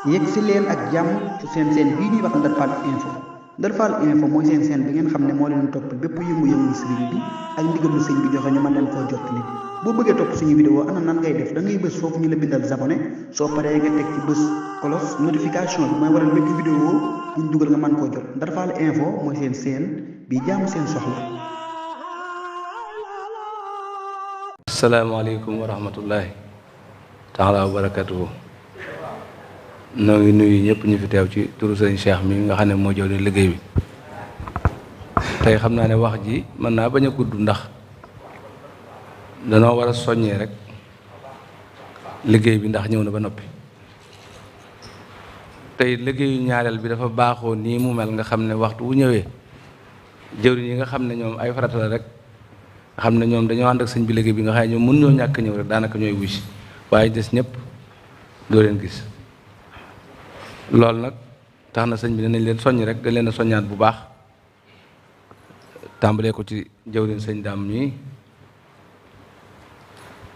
yegg si leen ak jàmm ci seen bii ñuy wax Ndar Fall info. Ndar Fall info mooy seen bi ngeen xam ne moo leen topp bépp yëngu-yëngu sëriñ bi ak ndigal lu sëñ bi joxe ñu mën leen koo jot li boo bëggee topp suñu vidéo ana nan ngay def da ngay bës foofu ñu la bindal abonné soo paree nga teg ci bës cloche notification bi mooy waral bépp vidéo buñ dugal nga mën koo jot Ndar Fall info mooy seen bi jaamu seen soxla. asalaamaaleykum wa rahmatullahi taala wa barakatuhu. noo ngi nuyu ñëpp ñu fi teew ci turu sëriñ Cheikh mi nga xam ne moo jëw ne liggéey bi tey xam naa ne wax ji mën naa bañ a gudd ndax danoo war a soññee rek liggéey bi ndax ñëw na ba noppi. tey liggéeyu ñaareel bi dafa baaxoo nii mu mel nga xam ne waxtu wu ñëwee jëwriñ yi nga xam ne ñoom ay farata la rek nga xam ne ñoom dañoo ànd ak sëñ bi liggéey bi nga xam ne ñoom mën ñoo ñàkk ñëw rek daanaka ñooy wuy si waaye des ñëpp doo leen gis. loolu nag tax na sëñ bi danañ leen soññ rek da leen a soññaat bu baax tàmbalee ko ci jëwriñ sëñ daam mi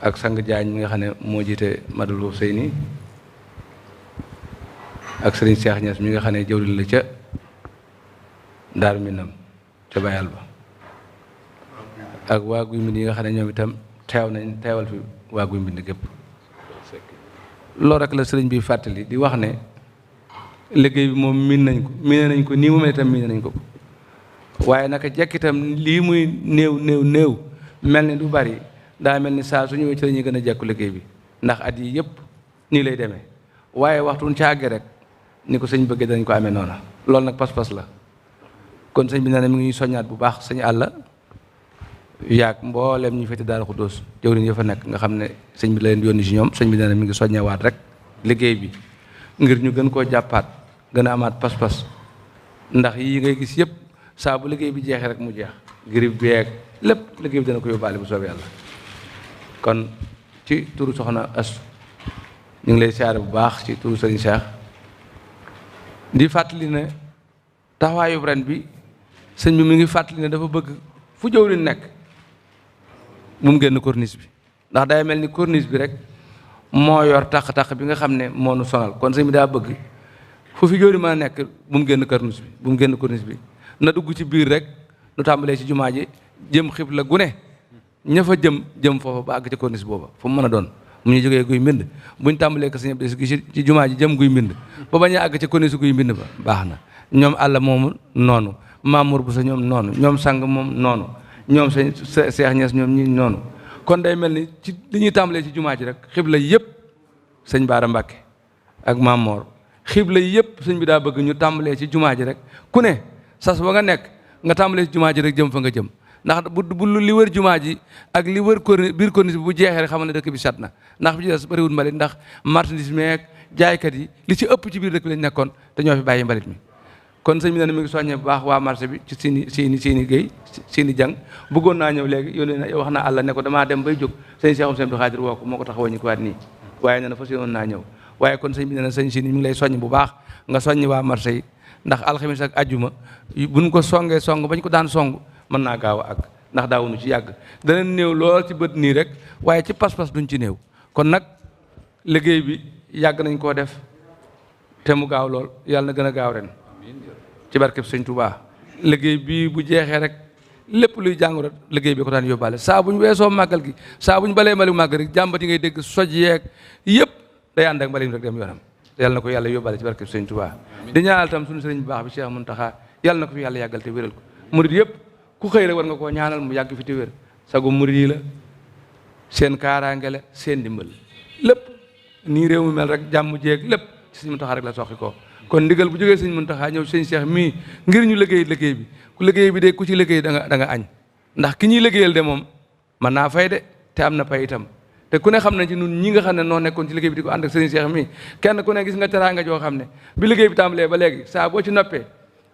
ak sang jaañ mi nga xam ne moo jiite Madul Seyni ak sëriñ Cheikh Niass mi nga xam ne jëwriñ la ca Daaru Minam ca Bayal ba ak waa Guy Mbind yi nga xam ne ñoom itam teewal fi waa Guy Mbind gépp loolu rek la sëriñ bi fàttali di wax ne liggéey bi moom miin nañ ko nii mu mel itam miin nañ ko waaye naka jekk itam lii muy néew mel ni du bari daa mel ni saa su ñëwee ci la ñuy gën a jekku liggéey bi ndax at yi yëpp nii lay demee waaye waxtu ca àgge rek ni ko sëñ bëggee dañ ko amee noona loolu nag pas-pas la kon sëñ bi nee na mi ngi ñuy soññaat bu baax sëñ àlla yaag mboolem ñu feti Daaru Xuddoos jëwriñ ya fa nekk nga xam ne sëñ bi la leen yónni si ñoom sëñ bi nee na mi ngi soññewaat rek liggéey bi ngir ñu gën koo jàppaat gën a amaat pas-pas ndax yii ngay gis yëpp saa bu liggéey bi jeexee rek mu jeex girib beeg lépp liggéey bi dana ko yóbbaale bu soobee yàlla. kon ci turu soxna Astu ñu ngi lay siyaare bu baax ci turu sëriñ Cheikh di fàttali ne taxawaayu ren bi sëñ bi mi ngi fàttali ne dafa bëgg fu jëwriñ nekk bu mu génn corniche bi ndax day mel ni corniche bi rek moo yor taq-taq bi nga xam ne moo nu sonal kon sëñ bi daa bëgg fu fi jëwriñ mën a nekk bu mu génn corniche bi bu mu génn corniche bi na dugg ci biir rek nu tàmbalee ci jumaa ji jëm xibla gune ña fa jëm foofa ba àgg ci corniche booba fu mu mën a doon mu ñu jógee guy mbind buñ tàmbalee ko sëñ bi ci jumaa ji jëm guy mbind ba bañ a àgg ci corniche guy mbind ba baax na ñoom àlla moomu noonu Mamour bu sa ñoom noonu ñoom sang moom noonu ñoom sëñ Cheikh Niass ñoom ñi noonu kon day mel ni ci li ñuy tàmbalee ci jumaa ji rek xibla yëpp sëñ Baara Mbàkke ak Mamour xibla yëpp sëñ bi daa bëgg ñu tàmbalee ci jumaa ji rek ku ne sas wa nga nekk nga tàmbalee ci jumaa ji rek jëm fa nga jëm ndax bu li wër jumaa ji ak li wër biir corniche bi bu jeexee rek xam ne dëkk bi sat na ndax bi ci des bëriwul mbalit ndax marchandise meek jaaykat yi li ci ëpp ci biir dëkk bi lañ nekkoon te ñoo fi bàyyi mbalit mi kon sëñ bi ne mi ngi soññee bu baax waa marché bi ci seeni géy seeni jàng bëggoon naa ñëw léegi yónnee na wax naa àlla ne ko damaa dem bay jóg sëñ Cheikhoum Sëñ Abdou Khadir woo ko moo ko tax waññi ko waat nii waaye nee na fas yéenoon naa ñëw waaye kon sëñ bi nee na sëñ mi ngi lay soññ bu baax nga soññ waa marché yi ndax alxamis ak ajjuma buñ ko songee song bañ ko daan song mën naa gaaw a àgg ndax daawuñu ci yàgg dana néew lool ci bët nii rek waaye ci pas-pas duñ ci néew kon nag liggéey bi yàgg nañ koo def te mu gaaw lool yàlla na gën a gaaw ren ci barkeb sëñ Touba liggéey bii bu jeexee rek lépp luy jàngoro liggéey bi ko daan yóbbaale saa bu ñu weesoo màggal gi saa bu ñu balee mbali màggal rek jàmbat yi ngay dégg soj yeeg yëpp day ànd ak mbalim rek dem yoonam yàlla na ko yàlla yóbbaale ci barkeb sëñ Touba di ñaanal tam suñu sëriñ bu baax bi Cheikh Mountakha yàlla na ko fi yàlla yàggal te wéral ko murid yëpp ku xëy rek war nga koo ñaanal mu yàgg fi te wér sagu murid yi la seen kaaraange la seen dimbal lépp nii réew mi mel rek jàmm jeeg lépp ci sëñ Mountakha rek la soxi ko kon ndigal bu jógee sëñ Mountakha ñëw sëñ Cheikh mii ngir ñu liggéey bi ku liggéey bi de ku ci liggéey da nga añ ndax ki ñuy liggéeyal de moom mën naa fay de te am na pay itam te ku ne xam ne ci nun ñi nga xam ne noo nekkoon ci liggéey bi di ko ànd ak sëñ Cheikh mii kenn ku ne gis nga teraanga joo xam ne bi liggéey bi tàmbalee ba léegi saa boo ci noppee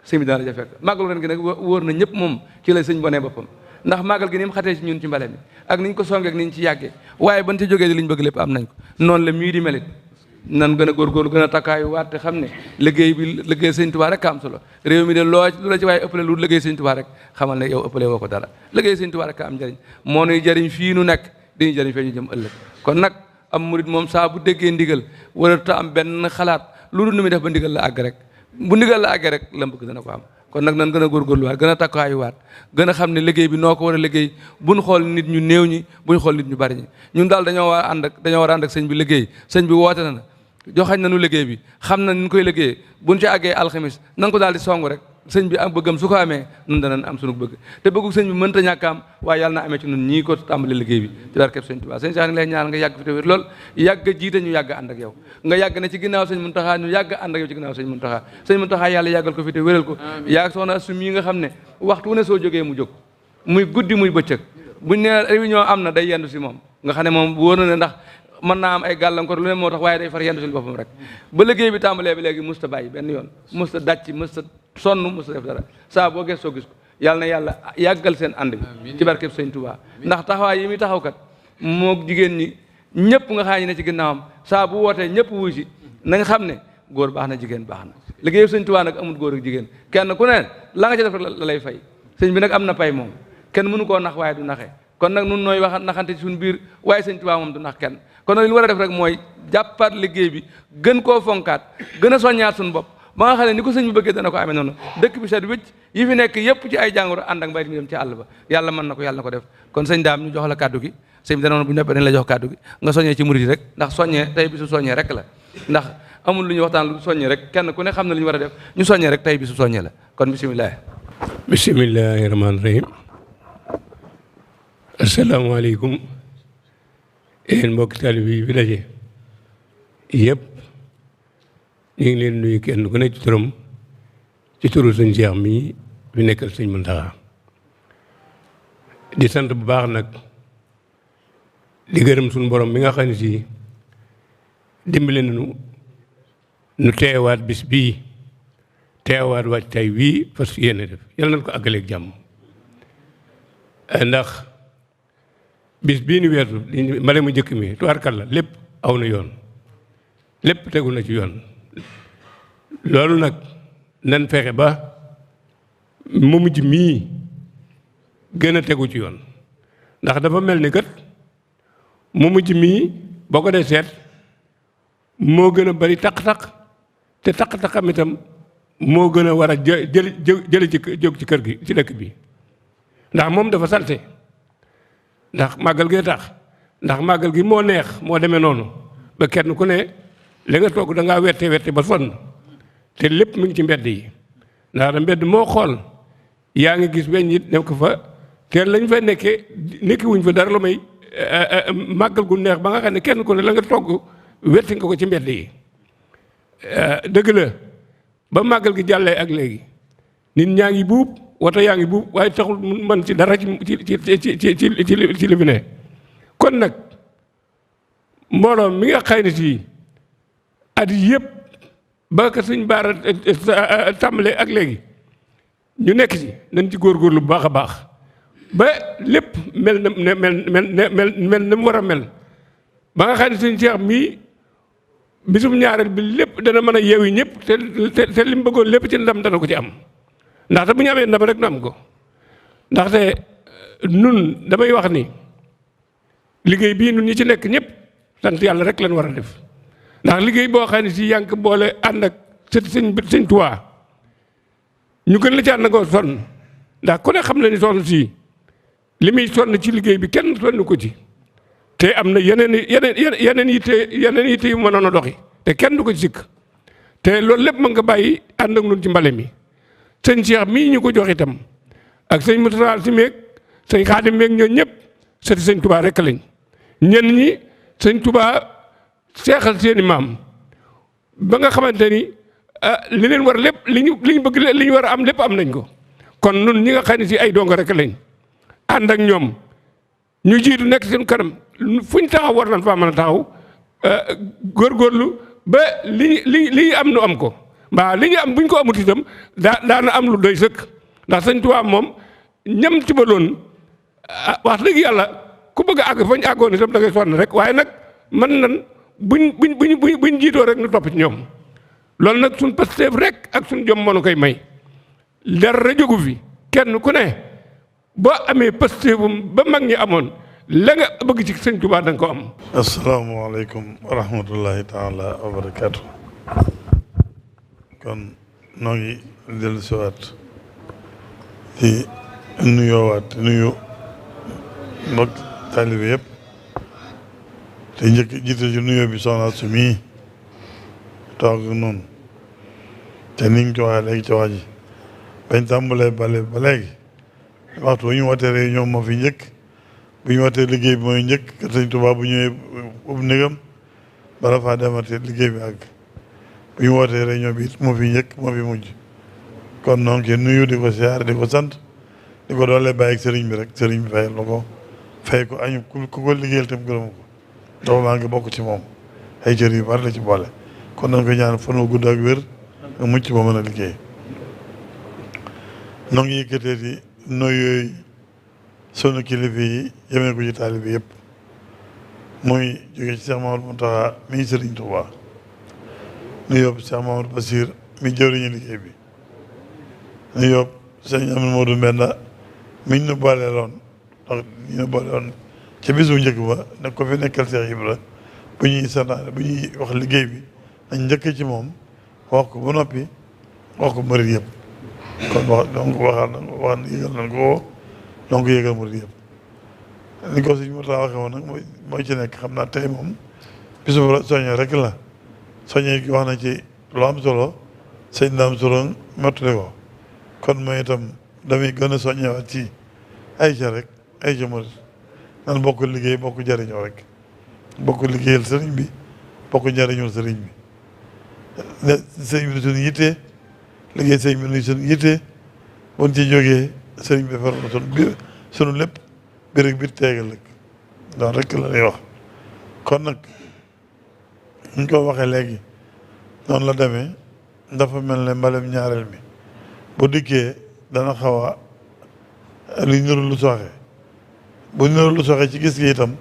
sëñ bi dana la ca fekk màggal ren gi nag wóor na ñëpp moom ci la sëñ bonee boppam ndax màggal gi ni mu xatee ci ñun ci mbale mi ak niñ ko songee ak niñ ci yàggee waaye ban ci jógee di liñ bëgg lépp am nañ ko noonu la mii di melit nan gën a góorgóorlu gën a takkaayu waat te xam ne liggéey sëñ Tuubaa rek am solo réew mi de lu la ci waaye ëppale lu liggéey sëñ Tuubaa rek xamal ne yow ëppale woo ko dara liggéey sëñ Tuubaa rek am njëriñ moo nuy jëriñ fii nu nekk dañuy jëriñ fee ñu jëm ëllëg kon nag am murit moom saa bu déggee ndigal warata am benn xalaat loolu nu muy def ba ndigal la àgg rek bu ndigal la àggee rek la bëgg dana ko am kon nag nan gën a góorgóorluwaat gën a takkaayuwaat gën a xam ne liggéey bi noo ko war a liggéey buñ xool nit ñu néew ñi buñ xool nit ñu bari ñi ñun daal dañoo war a ànd ak sëñ bi liggéey sëñ bi woote na joxañ nañu liggéey bi xam na ni ñu koy liggéey buñ ci àggee alxamis nan ko daal di song rek sëñ bi am bëggam su ko amee nun danañ am sunu bëgg te bëggu sëñ bi mënta ñàkk am waaye yàlla na amee ci nun ñii ko tàmbali liggéey bi ci barkeb sëñ Tuubaa sëñ Cheikh ngi lay ñaan nga yàgg fi te wér lool yàgg jiite ñu yàgg ànd ak yow nga yàgg ne ci ginnaaw sëñ Muntaxa ñu yàgg ànd ak yow ci ginnaaw sëñ Muntaxa yàlla yàggal ko fi te wéral ko yaag soxna su mii nga xam ne waxtu wu ne soo jógee mu jóg muy guddi muy bëccëg buñ ne réunion am na day yendu si moom nga xam ne moom wóor na ne ndax mën naa am ay gàllankoor lu ne moo tax waaye day far yendu si boppam rek ba liggéey bi tàmbalee bi léegi musta bàyyi benn yoon musta dàcc musta sonn musta def dara saa boo gis soo gis ko yàlla na yàlla yàggal seen ànd bi ci barkeb sëñ Tuubaa ndax taxawaay yi muy taxaw kat moo jigéen ñi ñëpp nga xaa ñi ne ci ginnaawam saa bu wootee ñëpp wuy si nañ xam ne góor baax na jigéen baax na liggéey sëñ Tuubaa nag amul góor ak jigéen kenn ku ne la nga ci def rek la lay fay sëñ bi nag am na pay moom kenn mënu koo nax waaye du naxee kon nag nun nooy wax naxante ci suñu biir waaye sëñ Tuubaa moom du nax kenn kon nag li ñu war a def rek mooy jàppaat liggéey bi gën koo fonkaat gën a soññaat suñu bopp ba nga xam ne ni ko sëñ bi bëggee dana ko amee noonu dëkk bi set wécc yi fi nekk yëpp ci ay jàngoro ànd ak mbay mi dem ci àll ba yàlla mën na ko yàlla na ko def kon sëñ daam ñu jox la kàddu gi sëñ bi danoon bu ñu noppee dañ la jox kàddu gi nga soññee ci murid yi rek ndax soññee tey bi su soññee rek la ndax amul lu ñu waxtaan lu soññee rek kenn ku ne xam na lu ñu war a def ñu soññee rek tey bi su soññee la kon bisimilah bisimillahi rahmaani rahim asalaamaaleykum yéen mbokki taalibe yi fi daje yëpp ñu ngi leen nuyu kenn ku ne ci turam ci turu sëñ Cheikh mii fi nekkal sëñ Muntaxa di sant bu baax nag di gërëm suñu borom mi nga xam ne si dimbale nañu nu teewaat bis bii teewaat wàcc tey wii fas yéene def yàlla nañ ko àggaleeg jàmm ndax bis bii ni weesu mbale mu njëkk mi tubaarkalla lépp aw na yoon lépp tegu na ci yoon loolu nag nan fexe ba mu mujj mii gën a tegu ci yoon ndax dafa mel ni kat mu mujj mii boo ko dee seet moo gën a bari taq-taq te taq-taqam itam moo gën a war a jële ci jóg ci kër gi ci dëkk bi ndax moom dafa salte ndax màggal gee tax ndax màggal gi moo neex moo demee noonu ba kenn ku ne li nga toog da ngaa wette ba sonn te lépp mi ngi ci mbedd yi ndax da mbedd moo xool yaa ngi gis weñ it nekk fa te lañ fa nekkee nekki wuñ fa dara la may màggal gu neex ba nga xam ne kenn ku ne la nga togg wetti nga ko ci mbedd yi dëgg la ba màggal gi jàllee ak léegi nit ñaa ngi buub woto yaa ngi buub waaye taxul man ci dara ci li fi ne kon nag mbooloo mi nga xëy na si at yëpp ba ka suñ baara tàmbalee ak léegi ñu nekk ci nañ ci góorgóorlu bu baax a baax ba lépp mel na mu war a mel ba nga xam ne suñ Cheikh mii bisum ñaareel bi lépp dana mën a yeewi ñëpp te li mu bëggoon lépp ci ndam dana ko ci am ndaxte bu ñu amee ndam rek nu am ko ndaxte nun damay wax ni liggéey bii nun ñi ci nekk ñëpp sant yàlla rek lañ war a def ndax liggéey boo xam ne si yaa ngi ko boole ànd ak sëñ Tuubaa ñu gën la ci ànd ko sonn ndax ku ne xam na ni sonn si li muy sonn ci liggéey bi kenn sonn ko ci te am na yeneen yitte yu mënoon a doxi te kenn du ko ci sikk te loolu lépp mën nga bàyyi ànd ak nun ci mbale mi sëñ Cheikh mii ñu ko jox itam ak sëñ Moussa si meeg sëñ Xaadim meeg ñoo ñëpp sëti sëñ Tuubaa rek lañ ñenn ñi sëñ Tuubaa seexal seeni maam ba nga xamante ni li leen war lépp li ñu bëgg li ñu war a am lépp am nañ ko kon nun ñi nga xam ne si ay dongo rek lañ ànd ak ñoom ñu jiitu nekk seen kanam fu ñu taxaw war nañ faa mën a taxaw góorgóorlu ba li ñu am nu am ko mbaa li ñu am bu ñu ko amut itam daana am lu doy sëkk ndax sëñ Tuubaa moom ñam ci ba loon wax dëgg yàlla ku bëgg a àgg fañ àggoon itam da ngay sonn rek waaye nag mën nan buñ jiitoo rek nu topp ci ñoom loolu nag suñ pasteef rek ak suñ jom moo nu koy may dara jógu fi kenn ku ne boo amee pasteefum ba mag ñi amoon la nga bëgg ci sëñ Tuubaa da nga ko am. asalaamaaleykum wa rahmatullahi taala wa barakaatu. kon noo ngi dellu siwaat di nuyoowaat nuyu mbokk taalibe yëpp te njëkk jiite ci nuyoo bi soxna su mii toog noonu te ni nga ko waxee léegi ci wax ji bañ tàmbalee bale ba léegi waxtu bu ñu wootee réunion moo fi njëkk bu ñu wootee liggéey bi mooy njëkk kër sëñ Tuubaa bu ñëwee ub négam bala faa dematee liggéey bi àgg bu ñu wootee réunion bi moo fi njëkk moo fi mujj kon noonu ke nuyu di ko siyaar di ko sant di ko doolee bàyyi ak sëriñ bi rek sëriñ bi fayal na ko fay ko añu ku ko liggéeyal tam gërëm ko ndax maa ngi bokk ci moom ay cër yu bari la ci boole kon nañ ko ñaan fan wu gudd ak wér ak mucc ba mën a liggéey noo ngi yëkkatee di nuyooyu sunu kilifa yi yemee ko ci taalibe yëpp muy jóge ci Cheikh Mamadou Mountakha mi Sëriñ Tuubaa nu yóbbu Cheikh Mamadou Bassir mi jëwriñu liggéey bi nu yóbbu sëñ Amadou Modou Mbenda miñ nu boole loon ndax ñu nu boole loon ca bis bu njëkk ba nag ko fi nekkal Cheikh Ibra bu ñuy santaane bu ñuy wax liggéey bi nañ njëkk ci moom wax ko ba noppi wax ko murid yëpp kon wax donc wax yëgal nañ ko donc yëgal murid yëpp ni ko sëñ Murtada waxee woon nag mooy ci nekk xam naa tey moom bisu soññee rek la soññee gi wax na ci lu am solo sëñ Daam solo mottali ko kon mooy itam damay gën a soññewaat ci ay ca rek ay ca murid nan bokk liggéey bokk jariñoo rek bokk liggéeyal sëriñ bi bokk jariñul sëriñ bi ne sëriñ bi suñu yittee liggéey sëriñ bi nuy suñu yittee buñ ci jógee sëriñ bi defar sunu lépp bi rek biir teegal rek donc rek la lay wax kon nag ñu ko waxee léegi noonu la demee dafa mel ne mbalem ñaareel mi bu dikkee dana xaw a li niru lu soxee bu niru lu soxee ci gis gi itam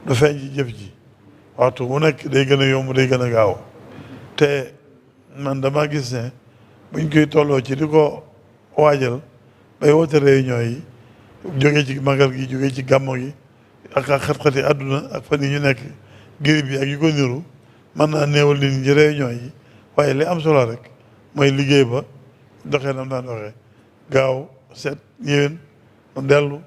du feeñ ci jëf ji waxtu bu nekk day gën a yomb day gën a gaaw te man dama gis ne buñ koy tolloo ci di ko waajal bay woote réunion yi jógee ci magal gi jógee ci gàmmo gi ak xat-xati àdduna ak fan yi ñu nekk giri bi ak yu ko niru mën naa néewal nit ñi ci réunion yi waaye li am solo rek mooy liggéey ba doxee nam daan doxee gaaw seet yéwén mu dellu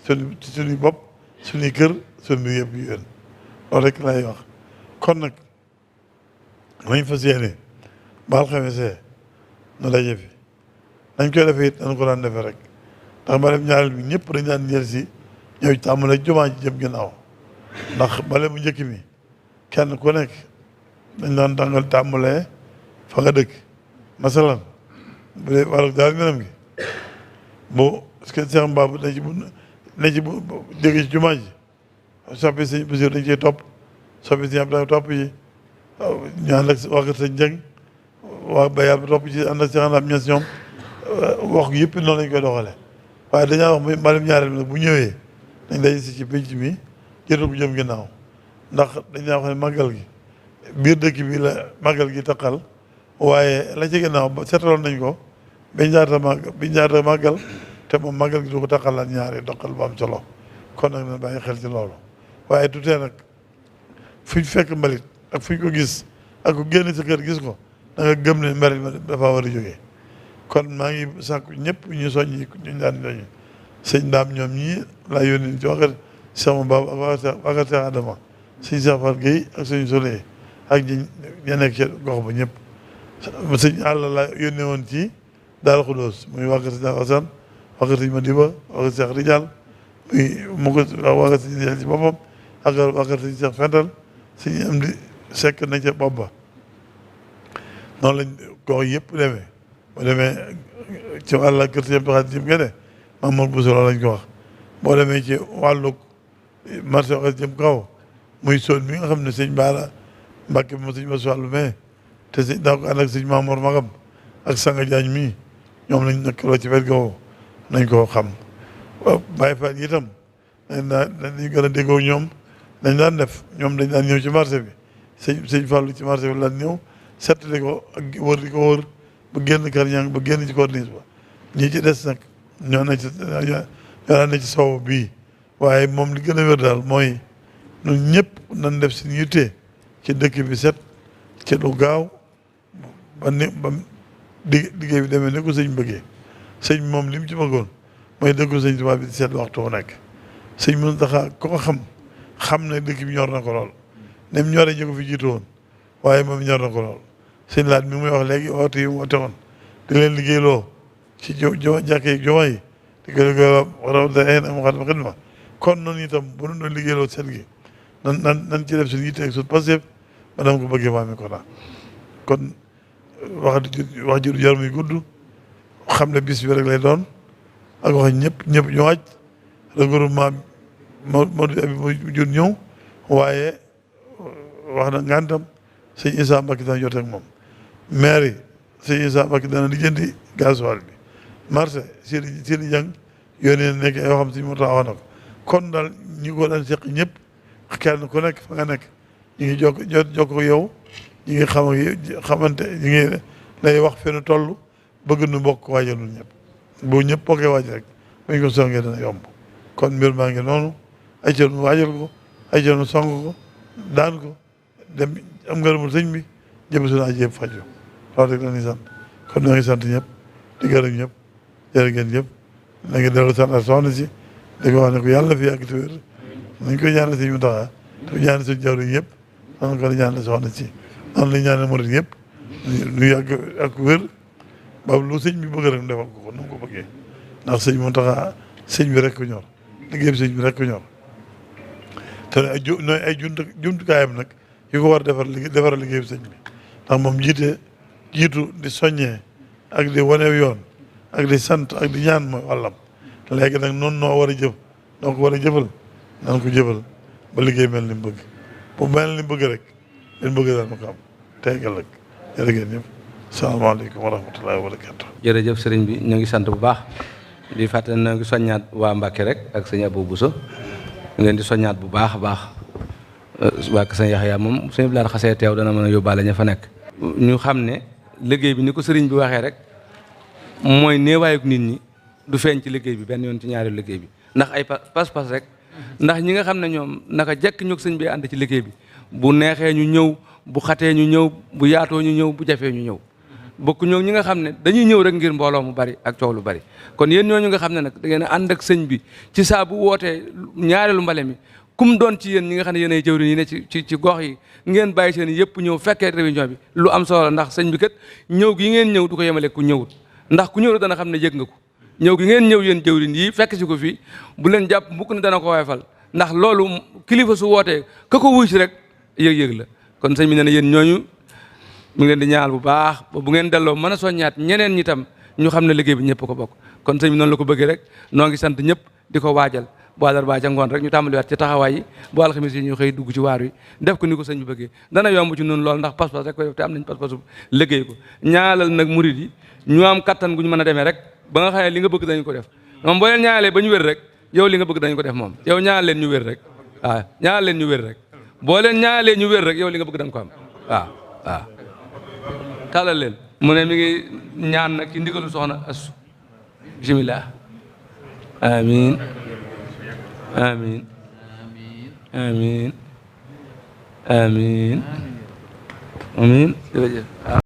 suñu bopp suñuy kër suñu yëpp yéwén loolu rek lay wax kon nag nañ fas yéene baal xamesee nu daje fi nañ koy defee it dañ ko daan defee rek ndax bale bu ñaareel bi ñëpp dañ daan jël si ñëw ci tàmbale jumaa ji jëm ginnaaw ndax bale bu njëkk mi kenn ku nekk dañ daan tàngal tàmbalee fa nga dëkk masalan bu dee wàllu daal minam gi bu Cheikh Mbaba ne ci bu jóge ci jumaa ji soppi sëñ Basiru dañ ciy topp soppi sëñ Abdoulaye topp yi ñu ànd ak waa kër sëñ Jeng waa Bayal bi topp ci ànd ak Cheikh Ndam Ñas ñoom wax yëpp noonu lañ koy doxale waaye dañaa wax muy mbalem ñaareel bi nag bu ñëwee dañ day si ci pénc mi jëtal ko jëm ginnaaw ndax dañaa wax ne màggal gi biir dëkk bi la màggal gi taqal waaye la ci ginnaaw ba setaloon nañ ko biñ jaata màggal te moom màggal gi du ko taqalaat ñaari doqal ba am solo kon nag na bàyyi xel ci loolu waaye tutee nag fuñ fekk mbalit ak fuñ ko gis ak ku génn sa kër gis ko da nga gëm ne mbalit ma dafa war a jógee kon maa ngi sàkku ñëpp ñu soññi ñu daan ñooñu sëñ daam ñoom ñii laa yónni ci waxat sama baab ak waxat Seex Adama sëñ Seex Faat Géy ak sëñ Solee ak ña nekk ci gox ba ñëpp sëñ àll laa yónnee woon ci Daaru Xudoos muy waxat sëñ Asan waxat sëñ Madiba waxat Seex Rijal muy mu ko waxat sëñ Rijal ci boppam ak waxat sëñ Seex Fental sëñ am di sekk nañ ca bopp ba noonu lañ gox yëpp demee boo demee ci wàll kër sëñ Abdou Khadim Guédé Mamour Bousso lañ ko wax boo demee ci wàllu marché wax jëm kaw muy soon mi nga xam ne sëñ Baara Mbàkke mo sëñ Bass Wàllu mais te sëñ daa ko ànd ak sëñ Mamour Magam ak Sanga Jaañ mii ñoom lañ nekkaloo ci wet gawo nañ ko xam Baye Fall itam dañ gën a déggoo ñoom dañ daan def ñoom dañ daan ñëw ci marché bi sëñ Fallu ci marché bi daan ñëw settali ko ak wër di ko wër ba génn kër ñang ba génn ci corniche ba ñi ci des nag ñoo ne ci soow bii waaye moom li gën a wér daal mooy ñun ñëpp nañ def suñu yitte ci dëkk bi set ci lu gaaw ba liggéey bi demee ne ko sëñ bëggee sëñ moom li mu ci bëggoon mooy dëkku sëñ Tuubaa bi seet waxtu wu nekk sëñ Muntaxa ko ko xam ne dëkk bi ñor na ko lool ne mu ñoree ñu ko fi jiitu woon waaye moom ñor na ko lool sëñ laat mi muy wax léegi oote yi mu oote woon di leen liggéeyloo ci jàkkee yi joma yi di ko liggéeyloo raw da en am xat xidma kon noonu itam bu nu doon liggéeyloo set gi nan ci def suñu yitte ak suñu passif ba dama ko bëggee maami ko naa kon wax ji du jar muy gudd xam ne bis bi rek lay doon ak wax ñëpp ñu wàcc regroupement Modou Abi mu jur ñëw waaye wax na ngantam sëñ Issa Mbacké dana jotee ak moom maire yi sëñ Issa Mbacké dana lijjanti gasoil bi marché Sidi Dieng yónnee nekk yoo xam si moo tax wax na ko kon daal ñi ko daan seq ñëpp kenn ku nekk fa nga nekk ñu ngi jokk yow ñi ngi xamante ñi ngi lay wax fi nu toll bëgg nu bokk waajal nu ñëpp bu ñëpp bokkee waaj rek buñ ko songee dana yomb kon mbir maa ngi noonu ay ca nu waajal ko ay ca nu song ko daan ko dem am ngërëmul sëñ bi jëm suñu aj yëpp faju loolu rek la ñuy sant kon ñoo ngi sant ñëpp di gërëm ñëpp jërë ngeen ñëpp na ngi dellu sant ak soxna si di ko wax ne ko yàlla fi yàgg te wér nañ koy ñaanal sëñ Muntaxa te ñaanal suñu jawriñ yëpp noonu ko la ñaanal soxna si noonu la ñaanal murid yëpp ñu yàgg ak wér ba lu sëñ bi bëgg rek mu defal ko nu mu ko bëggee ndax sëñ Muntaxa sëñ bi rek ko ñor liggéey bi sëñ bi rek ko ñor te nooy ay jumtukaayam nag yu ko war defar liggéey bi sëñ bi ndax moom jiitu di soññee ak di wanew yoon ak di sant ak di ñaan mooy wàllam léegi nag noonu noo war a jëf noo ko war a jëfal nan ko jëfal ba liggéey mel ni mu bëgg bu mel ni mu bëgg rek leen bëgg daal ma ko am tey ëllëg jërë ngeen ñëpp salaamaaleykum wa rahmatullahi wa barakatu jërëjëf sëriñ bi ñu ngi sant bu baax di fàttali na ngi soññaat waa Mbàkke rek ak sëñ Abou Bousso ñu leen di soññaat bu baax a baax waa sëñ Yaxya moom suñu bilaat xasee teew dana mën a yóbbaale ña fa nekk ñu xam ne liggéey bi ni ko sëriñ bi waxee rek mooy néewaayuk nit ñi du feeñ ci liggéey bi benn yoon ci ñaari liggéey bi ndax ay pas-pas rek ndax ñi nga xam ne ñoom naka jekk ñoog sëñ bi ànd ci liggéey bi bu neexee ñu ñëw bu xatee ñu ñëw bu yaatoo ñu ñëw bu jafee ñu ñëw bokk ñoo ñi nga xam ne dañuy ñëw rek ngir mbooloo mu bari ak coow lu bari kon yéen ñooñu nga xam ne nag da ngeen a ànd ak sëñ bi ci saa bu wootee ñaareelu mbale mi kum doon ci yéen ñi nga xam ne yéen ay jëwriñ yi ne ci gox yi ngeen bàyyi seen yëpp ñëw fekkee réunion bi lu am solo ndax sëñ bi kat ñëw gi ngeen ñëw du ko yemale ku ñëwut ndax ku ñëw rek dana xam ne yëg nga ko ñëw gi ngeen ñëw yéen jëwriñ yi fekk si ko fii bu leen jàpp mukk ne dana ko woyofal ndax loolu kilifa su wootee ka ko wuy si rek yëg-yëg la kon sëñ bi nee na yéen ñooñu mu ngi leen di ñaanal bu baax ba bu ngeen delloo mën a soññaat ñeneen ñi tam ñu xam ne liggéey bi ñëpp ko bokk kon sëñ bi noonu la ko bëggee rek noo ngi sant ñëpp di ko waajal bu àllarba ca ngoon rek ñu tàmbaliwaat ci taxawaay yi bu alxamis yi ñu xëy dugg ci waar wi def ko ni ko sëñ bi bëggee dana yomb ci noonu lool ndax pas-pas rek ko def te am nañ pas-pasu liggéey ko ñaanal nag murid yi ñu am kattan gu ñu mën a demee rek ba nga xam ne li nga bëgg dañu ko def moom boo leen ñaanalee ba ñu wér rek yow li nga bëgg dañu ko def moom yow ñaanal leen ñu wér rek waaw ñaanal leen ñu wér rek boo leen ñaanalee ñu wér rek yow li nga bëgg da nga ko am waaw waaw tàllal leen mu ne mi ngi ñaan nag ci ndigalu soxna Astou bismillah amin amin amin amin amin jërëjëf